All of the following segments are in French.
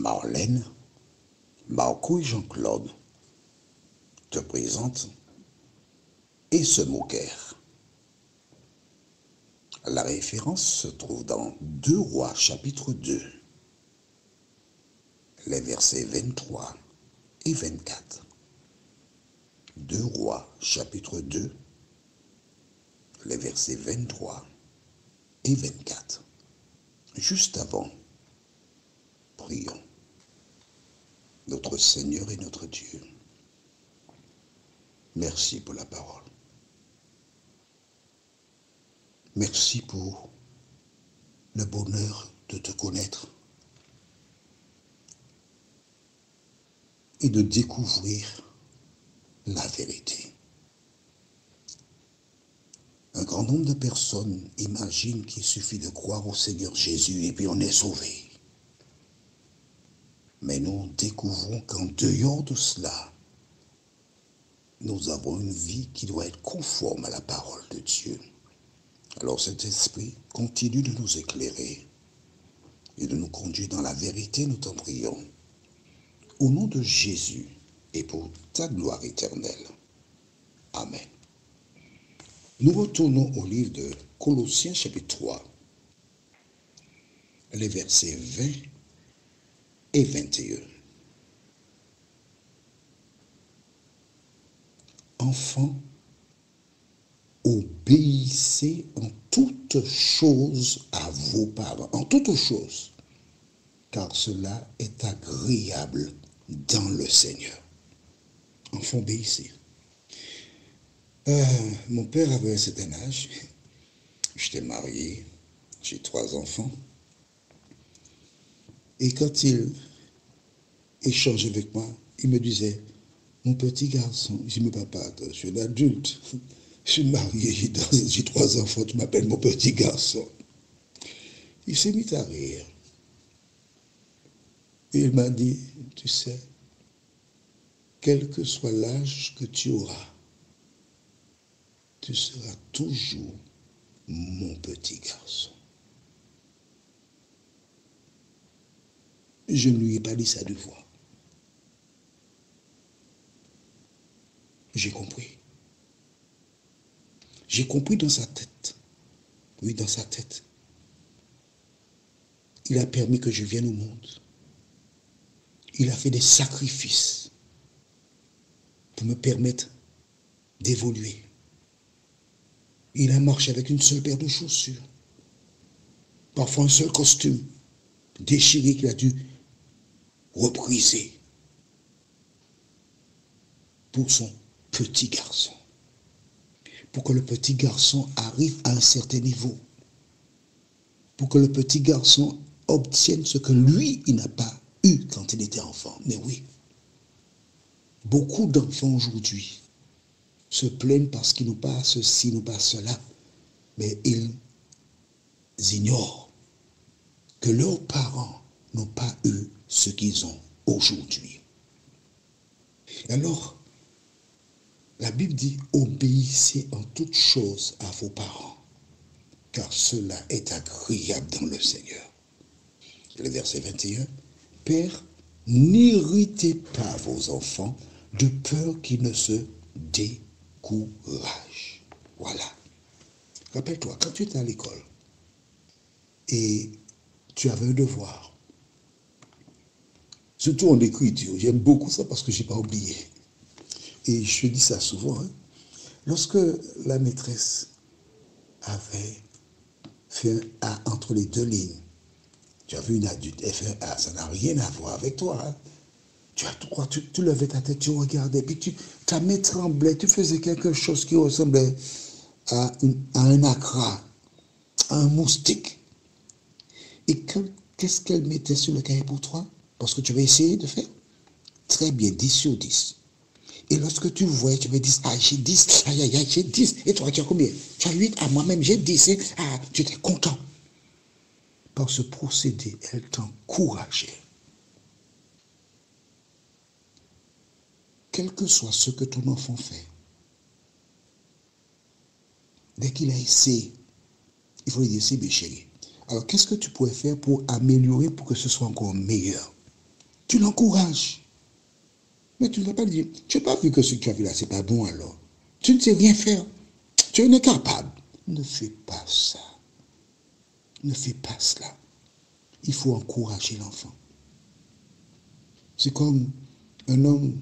Marlène, Marco et Jean-Claude te présentent et se moquèrent. La référence se trouve dans 2 Rois chapitre 2, les versets 23 et 24. 2 Rois chapitre 2, les versets 23 et 24. Juste avant, prions. Notre Seigneur et notre Dieu, merci pour la parole. Merci pour le bonheur de te connaître et de découvrir la vérité. Un grand nombre de personnes imaginent qu'il suffit de croire au Seigneur Jésus et puis on est sauvé. Mais nous découvrons qu'en dehors de cela, nous avons une vie qui doit être conforme à la parole de Dieu. Alors cet esprit continue de nous éclairer et de nous conduire dans la vérité, nous t'en prions. Au nom de Jésus et pour ta gloire éternelle. Amen. Nous retournons au livre de Colossiens chapitre 3, les versets 20 et 21. Enfants, obéissez en toutes choses à vos parents, en toutes choses, car cela est agréable dans le Seigneur. Enfants, obéissez. Mon père avait un certain âge, j'étais marié, j'ai 3 enfants, et quand il échangeait avec moi, il me disait, mon petit garçon, je dis, mais papa, je suis un adulte, je suis marié, j'ai 3 enfants, tu m'appelles mon petit garçon. Il s'est mis à rire. Et il m'a dit, tu sais, quel que soit l'âge que tu auras, tu seras toujours mon petit garçon. Je ne lui ai pas dit ça 2 fois. J'ai compris. J'ai compris dans sa tête. Oui, dans sa tête. Il a permis que je vienne au monde. Il a fait des sacrifices pour me permettre d'évoluer. Il a marché avec une seule paire de chaussures. Parfois un seul costume déchiré qu'il a dû repriser pour son petit garçon. Pour que le petit garçon arrive à un certain niveau. Pour que le petit garçon obtienne ce que lui, il n'a pas eu quand il était enfant. Mais oui, beaucoup d'enfants aujourd'hui se plaignent parce qu'ils n'ont pas ceci, n'ont pas cela. Mais ils ignorent que leurs parents n'ont pas eu ce qu'ils ont aujourd'hui. Alors, la Bible dit, obéissez en toutes choses à vos parents, car cela est agréable dans le Seigneur. Le verset 21, Père, n'irritez pas vos enfants de peur qu'ils ne se découragent. Voilà. Rappelle-toi, quand tu étais à l'école et tu avais un devoir, surtout en écriture, j'aime beaucoup ça parce que je n'ai pas oublié. Et je dis ça souvent, hein. Lorsque la maîtresse avait fait un A entre les 2 lignes, tu as vu une adulte, elle fait un A, ça n'a rien à voir avec toi. Hein. Tu levais ta tête, tu regardais, puis ta main tremblait, tu faisais quelque chose qui ressemblait à un acra, à un moustique. Et qu'est-ce qu'elle mettait sur le cahier pour toi? Parce que tu vas essayer de faire. Très bien, 10 sur 10. Et lorsque tu voyais, tu me dis, ah, j'ai 10, aïe, aïe, aïe, j'ai 10. Et toi, tu as combien? Tu as 8, à moi-même, j'ai 10. Et, ah, tu étais content. Par ce procédé, elle t'encourageait. Quel que soit ce que ton enfant fait, dès qu'il a essayé, il faut lui dire, c'est bien chéri. Alors, qu'est-ce que tu pourrais faire pour améliorer, pour que ce soit encore meilleur? Tu l'encourages. Mais tu ne vas pas dire, tu n'as pas vu que ce que tu as vu là, ce n'est pas bon alors. Tu ne sais rien faire. Tu es incapable. Ne fais pas ça. Ne fais pas cela. Il faut encourager l'enfant. C'est comme un homme,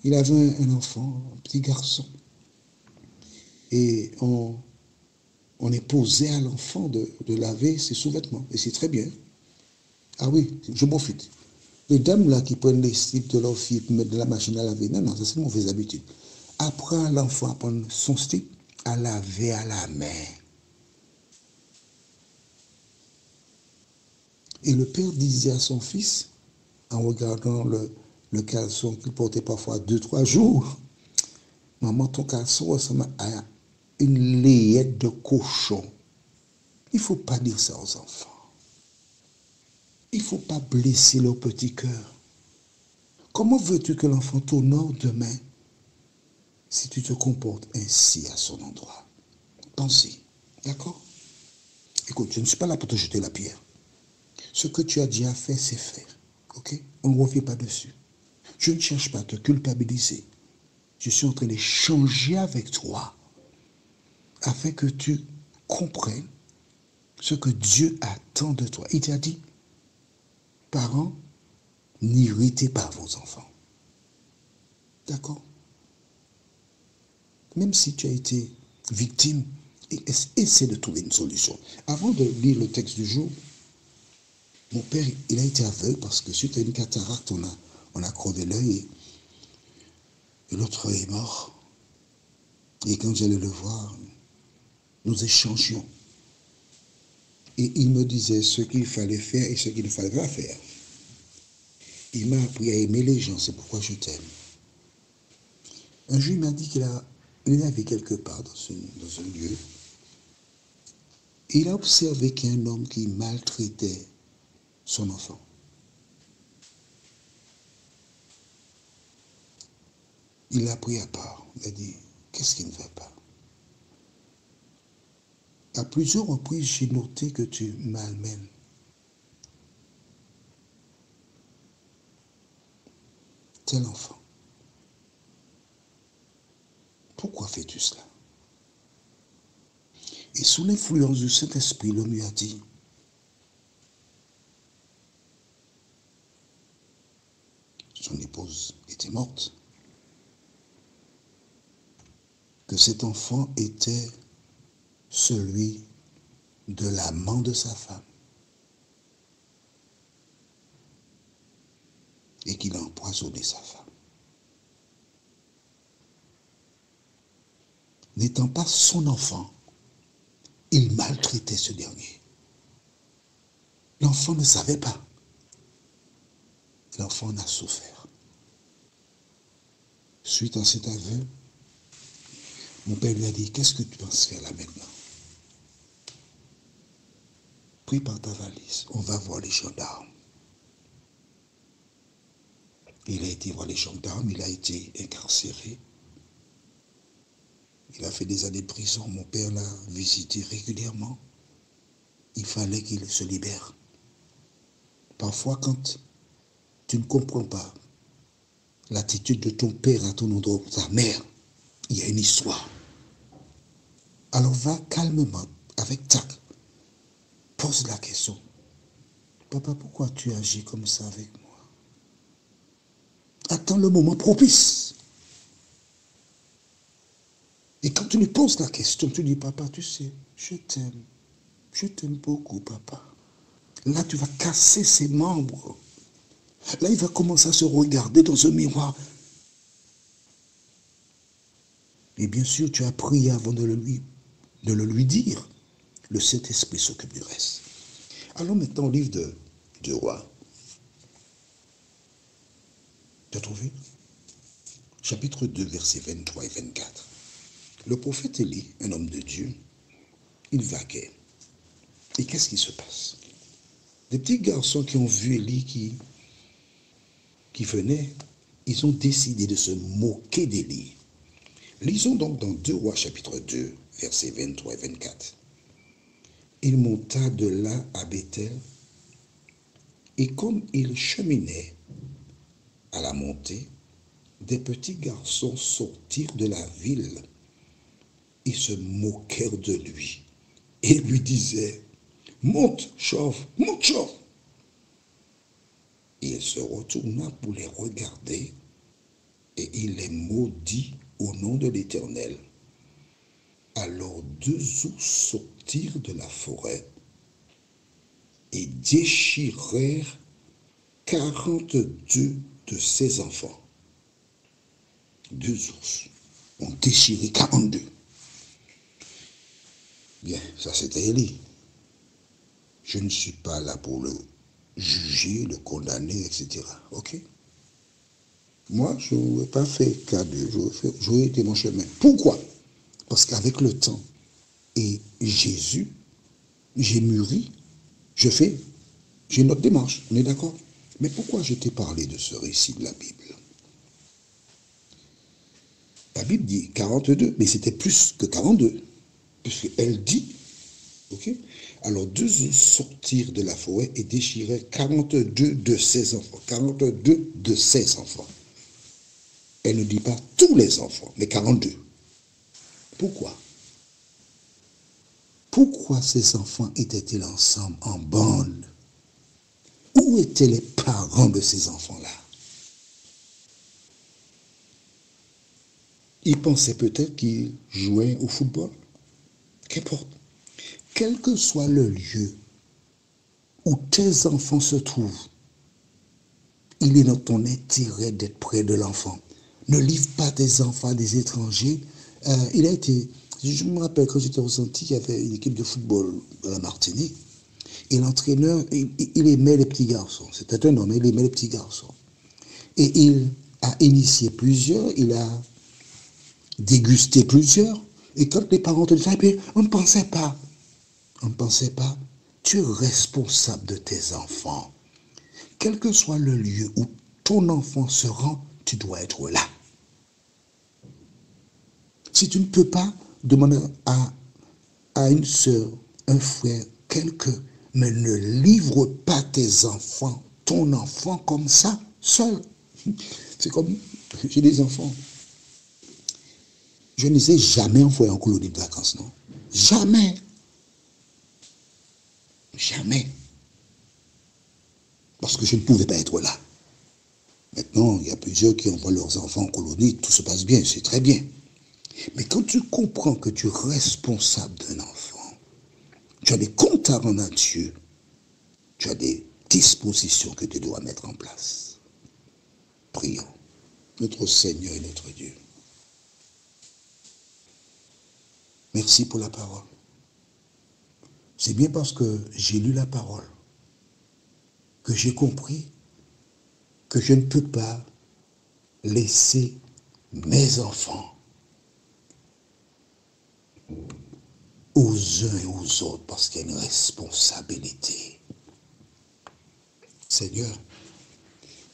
il avait un enfant, un petit garçon. Et on imposait à l'enfant de laver ses sous-vêtements. Et c'est très bien. Ah oui, je profite. Les dames là qui prennent les slips de leur fille et mettent de la machine à laver, non, ça c'est une mauvaise habitude. Apprends à l'enfant à prendre son slip, à laver à la main. Et le père disait à son fils, en regardant le caleçon qu'il portait parfois 2-3 jours, maman, ton caleçon ressemble à une layette de cochon. Il ne faut pas dire ça aux enfants. Il ne faut pas blesser leur petit cœur. Comment veux-tu que l'enfant t'honore demain si tu te comportes ainsi à son endroit? Pensez, d'accord? Écoute, je ne suis pas là pour te jeter la pierre. Ce que tu as déjà fait, c'est fait. Ok? On ne revient pas dessus. Je ne cherche pas à te culpabiliser. Je suis en train d'échanger avec toi afin que tu comprennes ce que Dieu attend de toi. Il t'a dit, parents, n'irritez pas vos enfants. D'accord? Même si tu as été victime, essaie de trouver une solution. Avant de lire le texte du jour, mon père, il a été aveugle parce que suite à une cataracte, on a crevé l'œil et l'autre est mort. Et quand j'allais le voir, nous échangions. Et il me disait ce qu'il fallait faire et ce qu'il ne fallait pas faire. Il m'a appris à aimer les gens, c'est pourquoi je t'aime. Un jour, il m'a dit qu'il avait quelque part dans un lieu. Il a observé qu'il y a un homme qui maltraitait son enfant. Il l'a pris à part. Il a dit, qu'est-ce qui ne va pas? À plusieurs reprises, j'ai noté que tu malmènes. Tel enfant. Pourquoi fais-tu cela? Et sous l'influence du Saint-Esprit, l'homme lui a dit, son épouse était morte, que cet enfant était celui de l'amant de sa femme et qu'il a empoisonné sa femme. N'étant pas son enfant, il maltraitait ce dernier. L'enfant ne savait pas. L'enfant en a souffert. Suite à cet aveu, mon père lui a dit, qu'est-ce que tu penses faire là maintenant? Prépare ta valise, on va voir les gendarmes. Il a été voir les gendarmes, il a été incarcéré. Il a fait des années de prison, mon père l'a visité régulièrement. Il fallait qu'il se libère. Parfois, quand tu ne comprends pas l'attitude de ton père à ton endroit ou ta mère, il y a une histoire. Alors va calmement, avec tact, pose la question. Papa, pourquoi tu agis comme ça avec moi? Attends le moment propice. Et quand tu lui poses la question, tu dis, papa, tu sais, je t'aime beaucoup, papa. Là, tu vas casser ses membres. Là, il va commencer à se regarder dans un miroir. Et bien sûr, tu as prié avant de le lui dire. Le Saint-Esprit s'occupe du reste. Allons maintenant au livre de Rois. Tu as trouvé? Chapitre 2, versets 23 et 24. Le prophète Élie, un homme de Dieu, il vaquait. Et qu'est-ce qui se passe? Des petits garçons qui ont vu Élie qui venait, ils ont décidé de se moquer d'Élie. Lisons donc dans 2 Rois chapitre 2, versets 23 et 24. Il monta de là à Bethel Et comme il cheminait à la montée, des petits garçons sortirent de la ville et se moquèrent de lui et lui disaient, monte, chauve, monte, chauve. Il se retourna pour les regarder et il les maudit au nom de l'Éternel. Alors 2 ours sortirent de la forêt et déchirèrent 42 de ses enfants. 2 ours ont déchiré 42. Bien, ça c'était Élie. Je ne suis pas là pour le juger, le condamner, etc. Ok? Moi, je n'aurais pas fait cas de, j'aurais été mon chemin. Pourquoi? Parce qu'avec le temps et Jésus, j'ai mûri, j'ai une autre démarche, on est d'accord? Mais pourquoi je t'ai parlé de ce récit de la Bible? La Bible dit 42, mais c'était plus que 42. Puisqu'elle dit, ok? Alors 2 ours sortirent de la forêt et déchirèrent 42 de ses enfants. 42 de ses enfants. Elle ne dit pas tous les enfants, mais 42. Pourquoi? Pourquoi ces enfants étaient-ils ensemble, en bande? Où étaient les parents de ces enfants-là? Ils pensaient peut-être qu'ils jouaient au football. Qu'importe. Quel que soit le lieu où tes enfants se trouvent, il est dans ton intérêt d'être près de l'enfant. Ne livre pas tes enfants à des étrangers. Je me rappelle quand j'étais aux Antilles, il y avait une équipe de football à la Martinique. Et l'entraîneur, il aimait les petits garçons. C'était un homme, il aimait les petits garçons. Et il a initié plusieurs, il a dégusté plusieurs. Et quand les parents te disaient, on ne pensait pas. On ne pensait pas. Tu es responsable de tes enfants. Quel que soit le lieu où ton enfant se rend, tu dois être là. Si tu ne peux pas, demander à une soeur, un frère, quelqu'un, mais ne livre pas tes enfants, ton enfant comme ça, seul. C'est comme, j'ai des enfants. Je ne les ai jamais envoyés en colonie de vacances, non? Jamais. Jamais. Parce que je ne pouvais pas être là. Maintenant, il y a plusieurs qui envoient leurs enfants en colonie, tout se passe bien, c'est très bien. Mais quand tu comprends que tu es responsable d'un enfant, tu as des comptes à rendre à Dieu, tu as des dispositions que tu dois mettre en place. Prions. Notre Seigneur et notre Dieu. Merci pour la parole. C'est bien parce que j'ai lu la parole que j'ai compris que je ne peux pas laisser mes enfants aux uns et aux autres parce qu'il y a une responsabilité. Seigneur,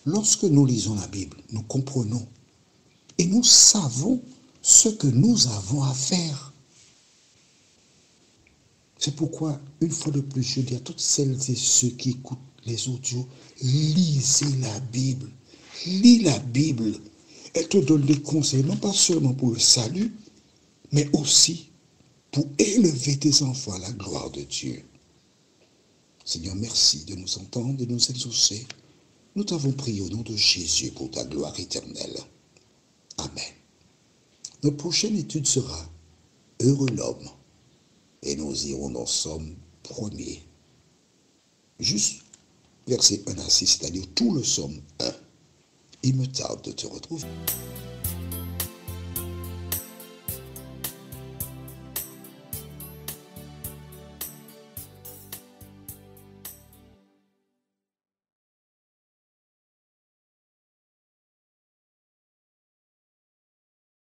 lorsque nous lisons la Bible, nous comprenons et nous savons ce que nous avons à faire. C'est pourquoi, une fois de plus, je dis à toutes celles et ceux qui écoutent les audios, lisez la Bible. Lis la Bible. Elle te donne des conseils, non pas seulement pour le salut, mais aussi pour élever tes enfants à la gloire de Dieu. Seigneur, merci de nous entendre, de nous exaucer. Nous t'avons prié au nom de Jésus pour ta gloire éternelle. Amen. Notre prochaine étude sera « Heureux l'homme » et nous irons dans Somme 1er. Juste verset 1 à 6, c'est-à-dire tout le Somme 1. Il me tarde de te retrouver.